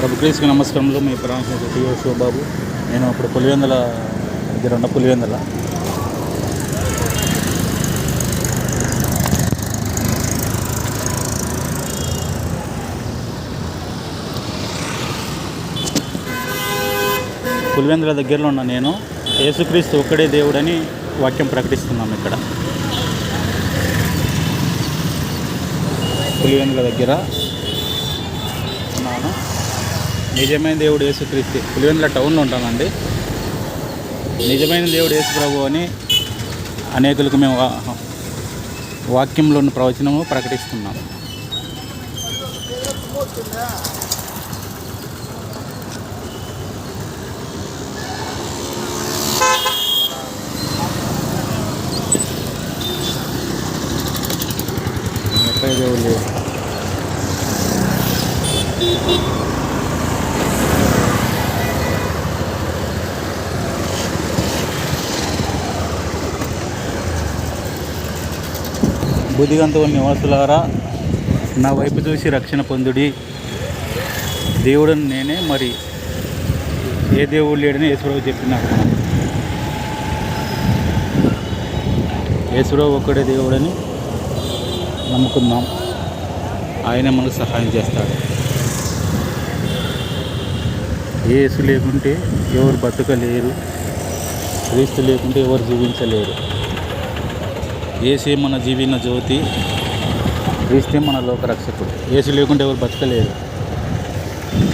ప్రభు క్రీస్తుకి నమస్కారంలో మీ ప్రాంతం టీఓ శివబాబు. నేను ఇప్పుడు పులివెందుల దగ్గర ఉన్న పులివెందుల దగ్గరలో ఉన్న నేను యేసుక్రీస్తు ఒక్కడే దేవుడని వాక్యం ప్రకటిస్తున్నాం. ఇక్కడ పులివెందుల దగ్గర ఉన్నాను. నిజమైన దేవుడు యేసుక్రీస్తు. పులివెందుల టౌన్లో ఉంటానండి. నిజమైన దేవుడు యేసు ప్రభు అని అనేకులకు మేము వాక్యంలోని ప్రవచనము ప్రకటిస్తున్నాం. దేవుడు బుద్ధిగంతువుల నివాసులారా, నా వైపు చూసి రక్షణ పొందుడి. దేవుడు నేనే, మరి ఏ దేవుడు లేడని యేసుప్రభు చెప్పినాడు. యేసుప్రభు ఒక్కడే దేవుడని నమ్ముకుందాం. ఆయన మనకు సహాయం చేస్తాడు. యేసు లేకుంటే ఎవరు బతకలేరు, క్రీస్తు లేకుంటే ఎవరు జీవించలేరు. యేసే మన జీవన జ్యోతి, క్రీస్తే మన లోకరక్షకుడు. యేసు లేకుంటే ఎవరు బతకలేరు,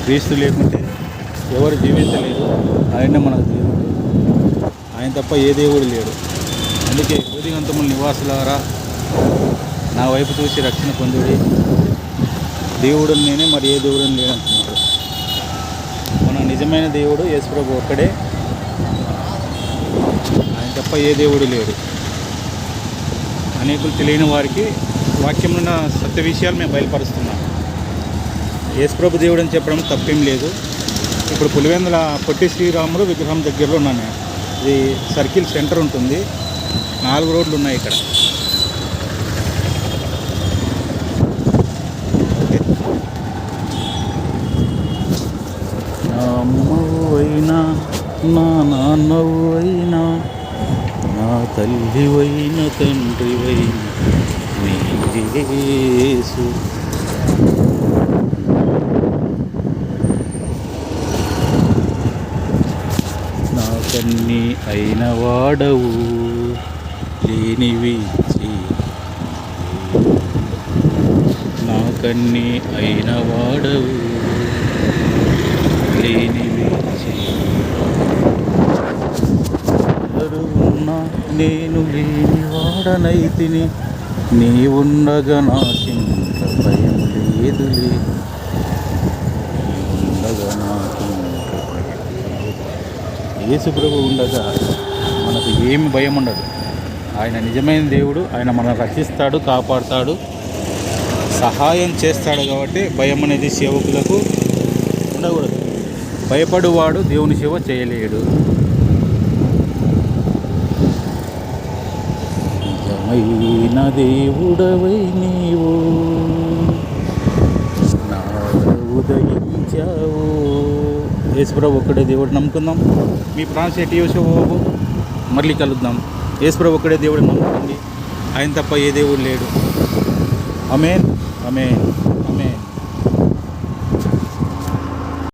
క్రీస్తు లేకుంటే ఎవరు జీవించలేరు. ఆయన మన దేవుడు, ఆయన తప్ప ఏ దేవుడు లేడు. అందుకే బుద్ధిగంతుముల నివాసులారా, నా వైపు చూసి రక్షణ పొందుడి. దేవుడు నేనే, మరి ఏ దేవుడు లేదంటున్నాడు. మన నిజమైన దేవుడు యేసుప్రభు ఒక్కడే, ఆయన తప్ప ఏ దేవుడు లేడు. అనేకులు తెలియని వారికి వాక్యంలో ఉన్న సత్య విషయాలు మేము బయలుపరుస్తున్నాం. యేసుప్రభు దేవుడు అని చెప్పడం తప్పేం లేదు. ఇప్పుడు పులివెందుల పొట్టి శ్రీరాములు విగ్రహం దగ్గరలో ఉన్నాను. ఇది సర్కిల్ సెంటర్ ఉంటుంది. 4 రోడ్లు ఉన్నాయి ఇక్కడ. నా అమ్మవు అయినా, నా నాన్నవు అయినా, నా తల్లివైన తండ్రివైన నీవే యేసు. నా కన్నీ అయిన వాడవు, లేనివి నా కన్నీ అయిన వాడవు, లేనివి ఉన్నా నేను లేని వాడనైతిని, నీ ఉండగా నాకింక భయం లేదులే, ఉండగా నాకింక భయం లేదు. యేసుప్రభు ఉండగా మనకు ఏమి భయం ఉండదు. ఆయన నిజమైన దేవుడు. ఆయన మనల్ని రక్షిస్తాడు, కాపాడుతాడు, సహాయం చేస్తాడు. కాబట్టి భయం అనేది సేవకులకు ఉండకూడదు. భయపడువాడు దేవుని సేవ చేయలేడు. నిజమైన దేవుడవై నీవు నా ఉదయించావు. యేసుప్రభు ఒక్కడే దేవుడు నమ్ముకుందాం. మీ ప్రాంతం టీఓ శివబాబు. మళ్ళీ కలుద్దాం. యేసుప్రభు ఒక్కడే దేవుడు నమ్ముకోండి. ఆయన తప్ప ఏ దేవుడు లేడు. ఆమేన్, ఆమేన్.